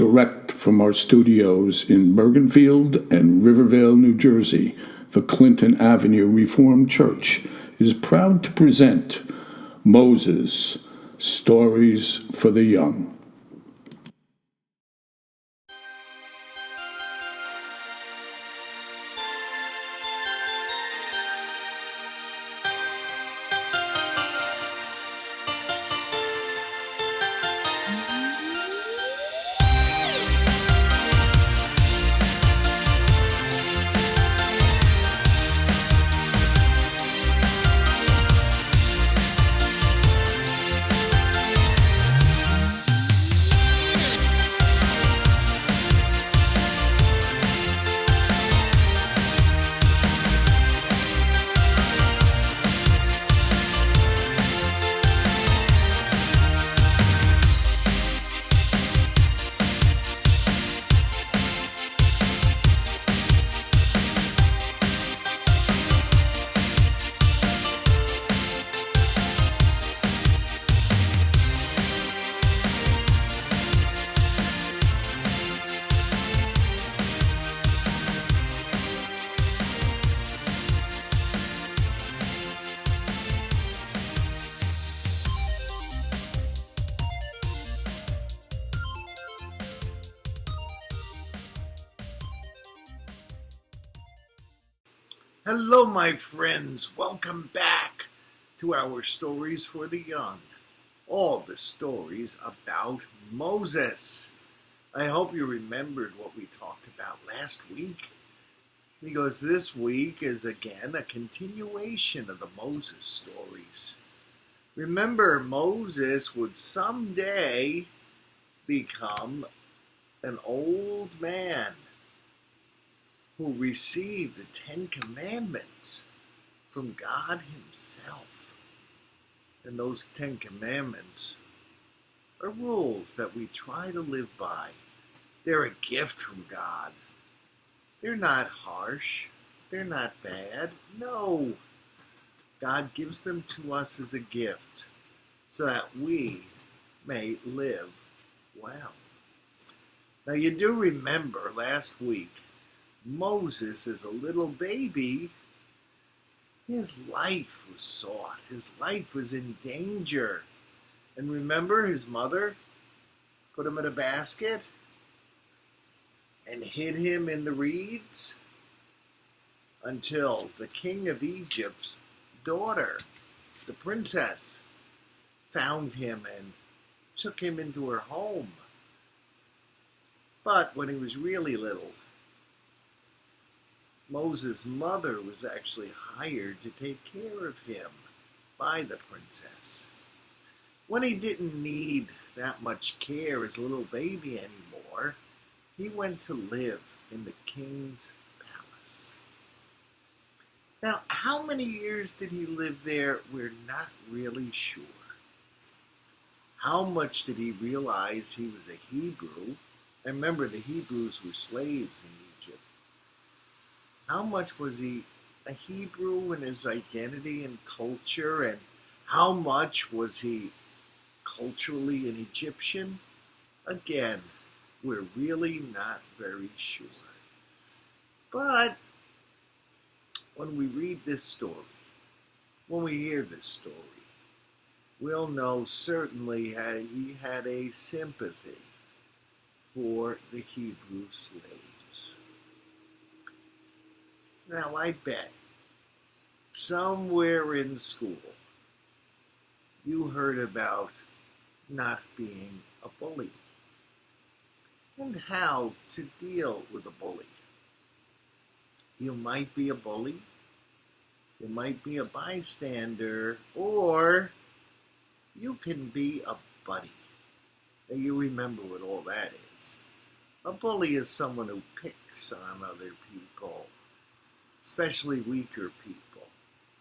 Direct from our studios in Bergenfield and Rivervale, New Jersey, the Clinton Avenue Reformed Church is proud to present Moses, Stories for the Young. Hello, my friends. Welcome back to our Stories for the Young. All the stories about Moses. I hope you remembered what we talked about last week, because this week is again a continuation of the Moses stories. Remember, Moses would someday become an old man who received the 10 Commandments from God himself. And those 10 Commandments are rules that we try to live by. They're a gift from God. They're not harsh. They're not bad. No. God gives them to us as a gift so that we may live well. Now, you do remember last week, Moses, as a little baby, his life was sought. His life was in danger. And remember, his mother put him in a basket and hid him in the reeds until the king of Egypt's daughter, the princess, found him and took him into her home. But when he was really little, Moses' mother was actually hired to take care of him by the princess. When he didn't need that much care as a little baby anymore, he went to live in the king's palace. Now, how many years did he live there? We're not really sure. How much did he realize he was a Hebrew? And remember, the Hebrews were slaves in Egypt. How much was he a Hebrew in his identity and culture, and how much was he culturally an Egyptian? Again, we're really not very sure. But when we read this story, when we hear this story, we'll know certainly he had a sympathy for the Hebrew slaves. Now, I bet somewhere in school you heard about not being a bully and how to deal with a bully. You might be a bully, you might be a bystander, or you can be a buddy. Now, you remember what all that is. A bully is someone who picks on other people, especially weaker people,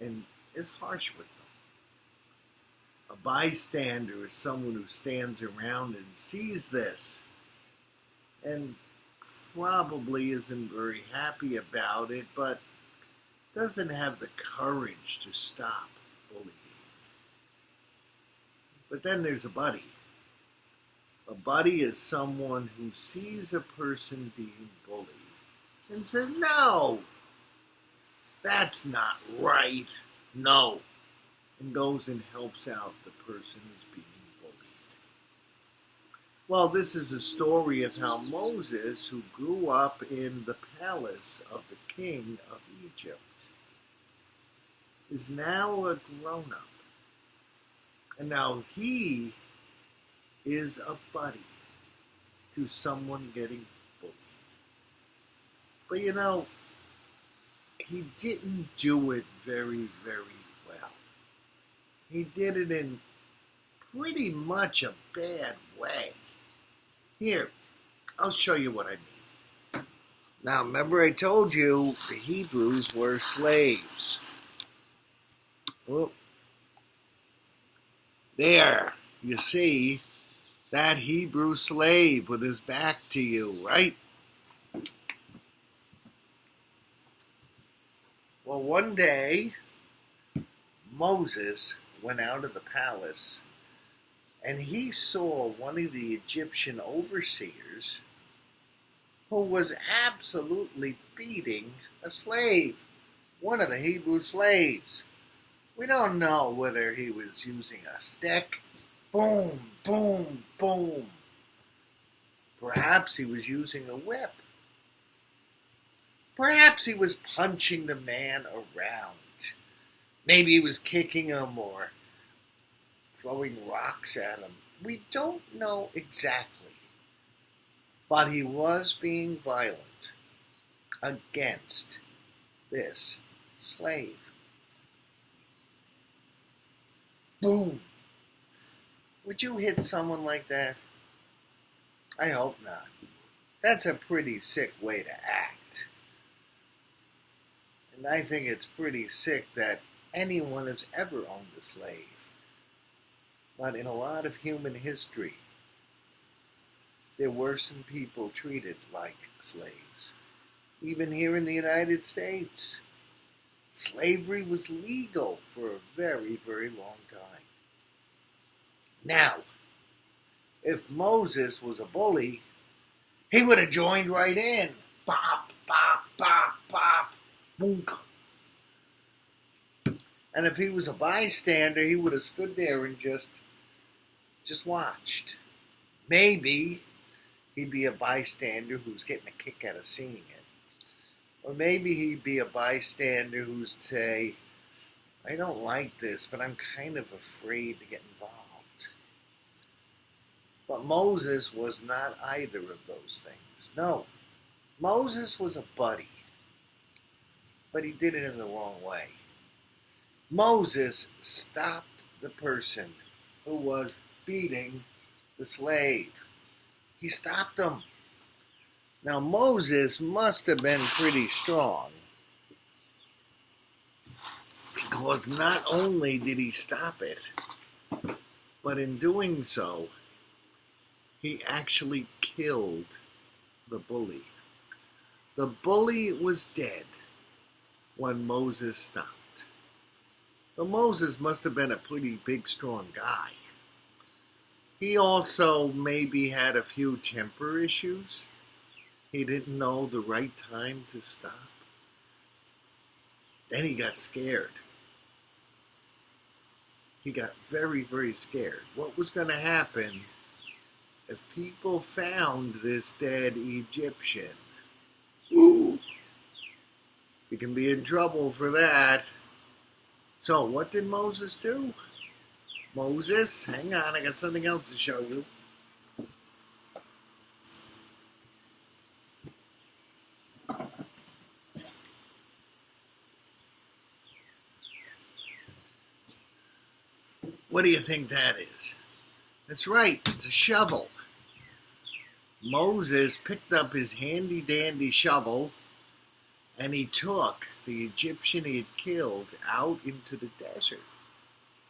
and is harsh with them. A bystander is someone who stands around and sees this and probably isn't very happy about it, but doesn't have the courage to stop bullying. But then there's a buddy. A buddy is someone who sees a person being bullied and says, "No, that's not right. No." And goes and helps out the person who's being bullied. Well, this is a story of how Moses, who grew up in the palace of the king of Egypt, is now a grown-up. And now he is a buddy to someone getting bullied. But he didn't do it very, very well. He did it in pretty much a bad way. Here, I'll show you what I mean. Now, remember I told you the Hebrews were slaves. Oh, there, you see that Hebrew slave with his back to you, right? Well, one day, Moses went out of the palace and he saw one of the Egyptian overseers who was absolutely beating a slave, one of the Hebrew slaves. We don't know whether he was using a stick. Boom, boom, boom. Perhaps he was using a whip. Perhaps he was punching the man around. Maybe he was kicking him or throwing rocks at him. We don't know exactly. But he was being violent against this slave. Boom. Would you hit someone like that? I hope not. That's a pretty sick way to act. And I think it's pretty sick that anyone has ever owned a slave. But in a lot of human history, there were some people treated like slaves. Even here in the United States, slavery was legal for a very, very long time. Now, if Moses was a bully, he would have joined right in. Bop, bop, bop, bop, boonk. And if he was a bystander, he would have stood there and just watched. Maybe he'd be a bystander who's getting a kick out of seeing it. Or maybe he'd be a bystander who'd say, "I don't like this, but I'm kind of afraid to get involved." But Moses was not either of those things. No, Moses was a buddy, but he did it in the wrong way. Moses stopped the person who was beating the slave. He stopped him. Now, Moses must have been pretty strong, because not only did he stop it, but in doing so, he actually killed the bully. The bully was dead when Moses stopped. So Moses must have been a pretty big, strong guy. He also maybe had a few temper issues. He didn't know the right time to stop. Then he got scared. He got very, very scared. What was going to happen if people found this dead Egyptian? Ooh, you can be in trouble for that. So what did Moses do? Moses, hang on, I got something else to show you. What do you think that is? That's right, it's a shovel. Moses picked up his handy-dandy shovel and he took the Egyptian he had killed out into the desert.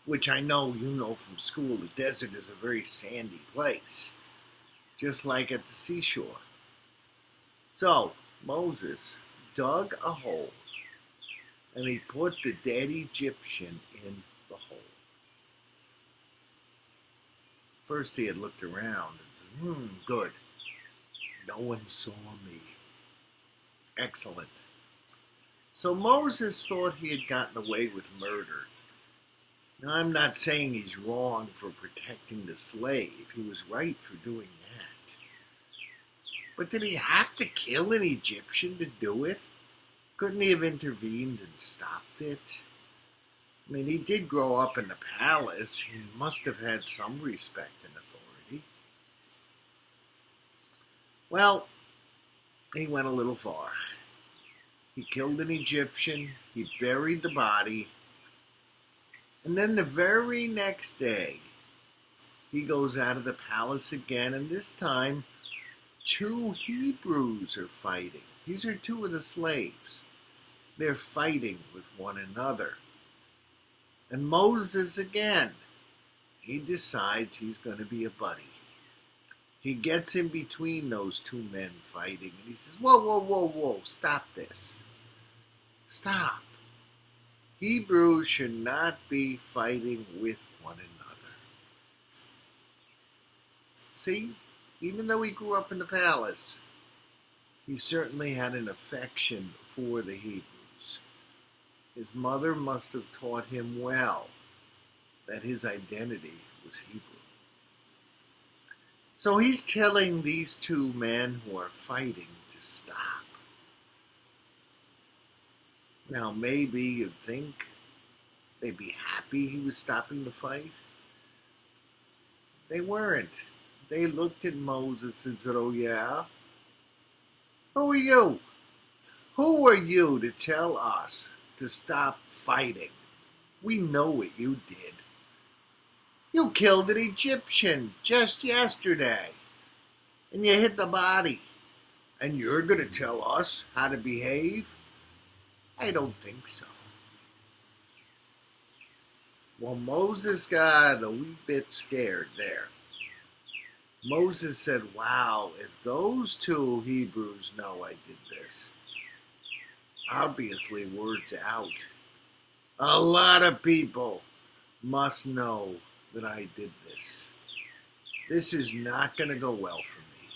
Which I know you know from school, the desert is a very sandy place, just like at the seashore. So Moses dug a hole and he put the dead Egyptian in the hole. First he had looked around and said, Good. No one saw me. Excellent. So Moses thought he had gotten away with murder. Now, I'm not saying he's wrong for protecting the slave. He was right for doing that. But did he have to kill an Egyptian to do it? Couldn't he have intervened and stopped it? I mean, he did grow up in the palace. He must have had some respect and authority. Well, he went a little far. He killed an Egyptian, he buried the body, and then the very next day, he goes out of the palace again, and this time, 2 Hebrews are fighting. These are 2 of the slaves. They're fighting with one another. And Moses again, he decides he's going to be a buddy. He gets in between those 2 men fighting, and he says, whoa, whoa, whoa, whoa, stop this. Stop. Hebrews should not be fighting with one another. See, even though he grew up in the palace, he certainly had an affection for the Hebrews. His mother must have taught him well that his identity was Hebrew. So he's telling these 2 men who are fighting to stop. Now maybe you'd think they'd be happy he was stopping the fight. They weren't. They looked at Moses and said, oh yeah? Who are you? Who are you to tell us to stop fighting? We know what you did. You killed an Egyptian just yesterday, and you hit the body, and you're going to tell us how to behave? I don't think so. Well, Moses got a wee bit scared there. Moses said, wow, if those 2 Hebrews know I did this, obviously word's out. A lot of people must know that I did this. This is not going to go well for me.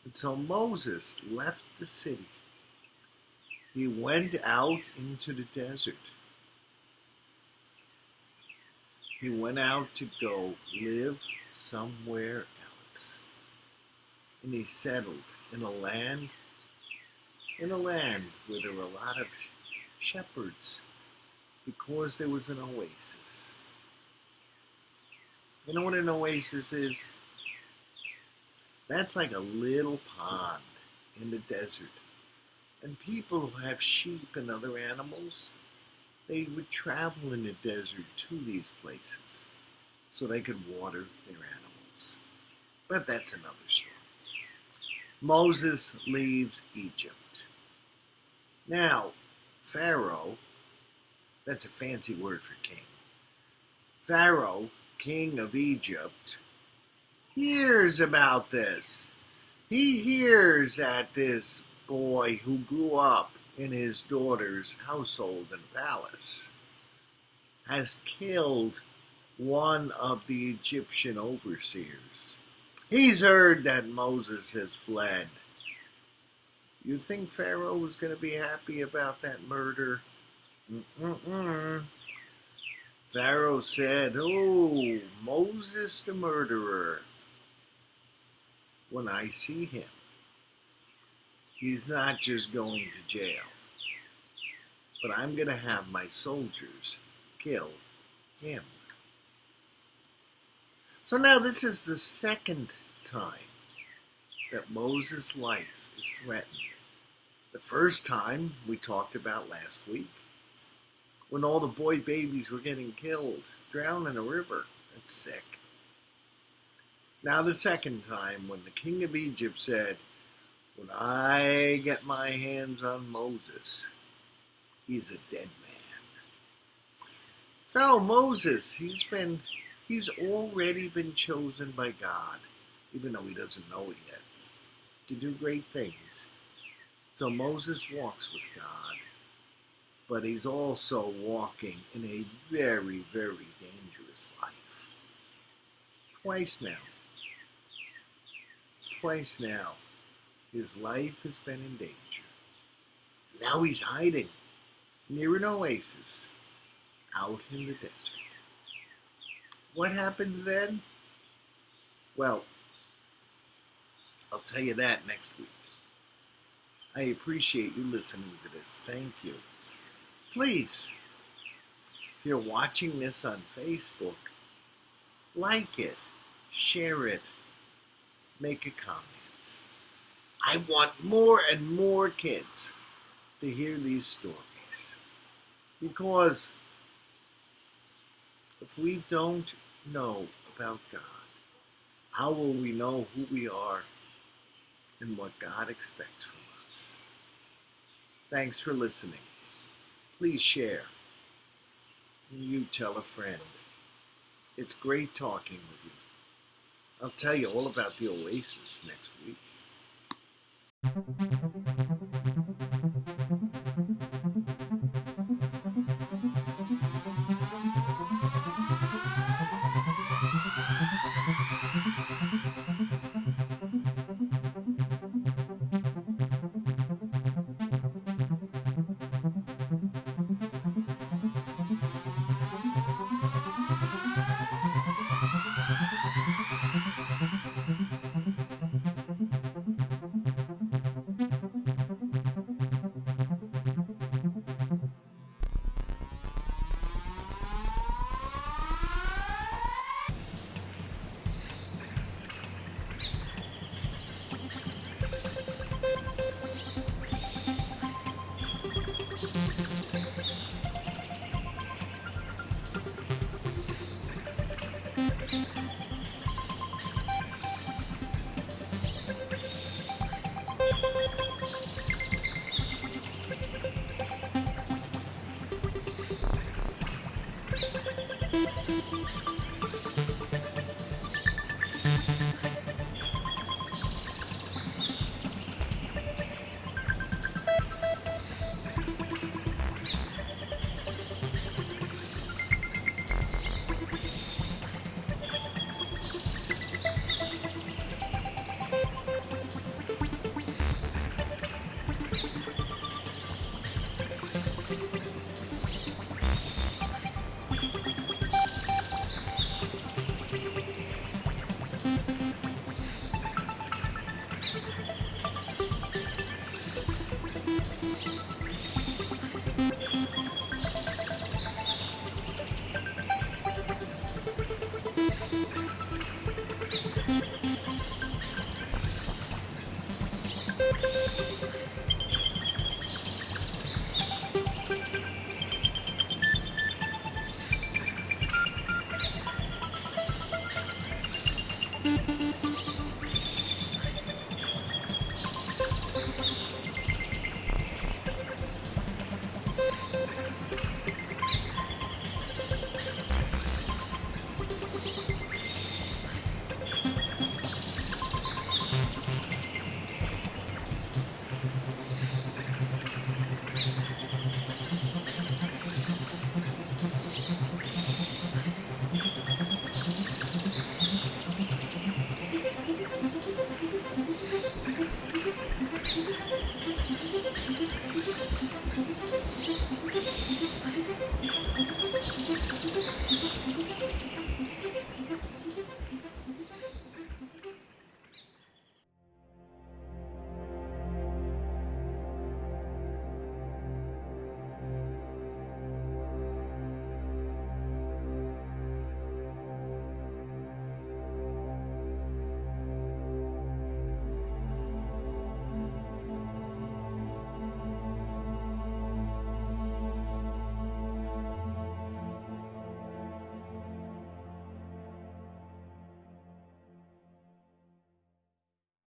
And so Moses left the city. He went out into the desert. He went out to go live somewhere else. And he settled in a land where there were a lot of shepherds, because there was an oasis. You know what an oasis is? That's like a little pond in the desert. And people who have sheep and other animals, they would travel in the desert to these places so they could water their animals. But that's another story. Moses leaves Egypt. Now, Pharaoh, that's a fancy word for king. Pharaoh, king of Egypt, hears about this. He hears that this boy who grew up in his daughter's household and palace has killed one of the Egyptian overseers. He's heard that Moses has fled. You think Pharaoh was going to be happy about that murder? Pharaoh said, oh, Moses the murderer. When I see him, he's not just going to jail, but I'm going to have my soldiers kill him. So now this is the second time that Moses' life is threatened. The first time we talked about last week, when all the boy babies were getting killed, drowned in a river. That's sick. Now the second time, when the king of Egypt said, when I get my hands on Moses, he's a dead man. So Moses, he's already been chosen by God, even though he doesn't know it yet, to do great things. So Moses walks with God, but he's also walking in a very, very dangerous life. Twice now, Twice now, his life has been in danger. Now he's hiding near an oasis out in the desert. What happens then? Well, I'll tell you that next week. I appreciate you listening to this. Thank you. Please, if you're watching this on Facebook, like it, share it, make a comment. I want more and more kids to hear these stories. Because if we don't know about God, how will we know who we are and what God expects from us? Thanks for listening. Please share. And you tell a friend. It's great talking with you. I'll tell you all about the oasis next week.